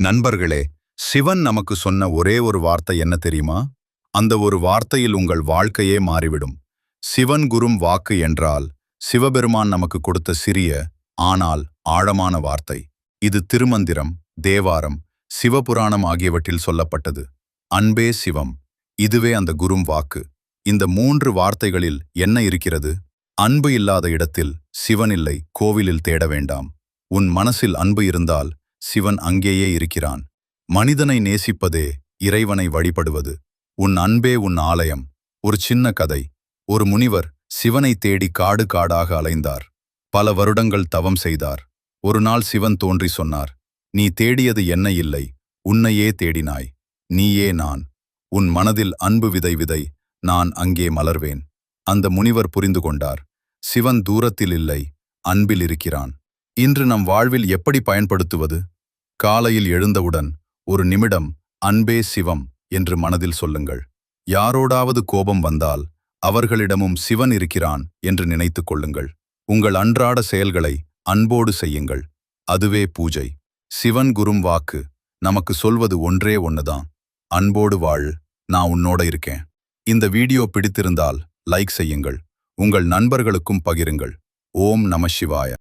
நண்பர்களே, சிவன் நமக்கு சொன்ன ஒரே ஒரு வார்த்தை என்ன தெரியுமா? அந்த ஒரு வார்த்தையில் உங்கள் வாழ்க்கையே மாறிவிடும். சிவன் குரும் வாக்கு என்றால் சிவபெருமான் நமக்கு கொடுத்த சிறிய ஆனால் ஆழமான வார்த்தை. இது திருமந்திரம், தேவாரம், சிவபுராணம் ஆகியவற்றில் சொல்லப்பட்டது. அன்பே சிவம். இதுவே அந்த குரும் வாக்கு. இந்த 3 வார்த்தைகளில் என்ன இருக்கிறது? அன்பு இல்லாத இடத்தில் சிவன் இல்லை, கோவிலில் தேட வேண்டாம். உன் மனசில் அன்பு இருந்தால் சிவன் அங்கேயே இருக்கிறான். மனிதனை நேசிப்பதே இறைவனை வழிபடுவது. உன் அன்பே உன் ஆலயம். ஒரு சின்ன கதை. ஒரு முனிவர் சிவனை தேடி காடு காடாக அலைந்தார். பல வருடங்கள் தவம் செய்தார். ஒரு நாள் சிவன் தோன்றி சொன்னார், நீ தேடியது என்ன இல்லை, உன்னையே தேடினாய். நீயே நான். உன் மனதில் அன்பு விதை விதை, நான் அங்கே மலர்வேன். அந்த முனிவர் புரிந்து கொண்டார். சிவன் தூரத்தில் இல்லை, அன்பில் இருக்கிறான். இன்று நம் வாழ்வில் எப்படி பயன்படுத்துவது? காலையில் எழுந்தவுடன் ஒரு நிமிடம் அன்பே சிவம் என்று மனதில் சொல்லுங்கள். யாரோடாவது கோபம் வந்தால் அவர்களிடமும் சிவன் இருக்கிறான் என்று நினைத்துக் கொள்ளுங்கள். உங்கள் அன்றாட செயல்களை அன்போடு செய்யுங்கள். அதுவே பூஜை. சிவன் குரும் வாக்கு நமக்கு சொல்வது ஒன்றே ஒன்னுதான். அன்போடு வாழ், நான் உன்னோட இருக்கேன். இந்த வீடியோ பிடித்திருந்தால் லைக் செய்யுங்கள். உங்கள் நண்பர்களுக்கும் பகிருங்கள். ஓம் நம சிவாய.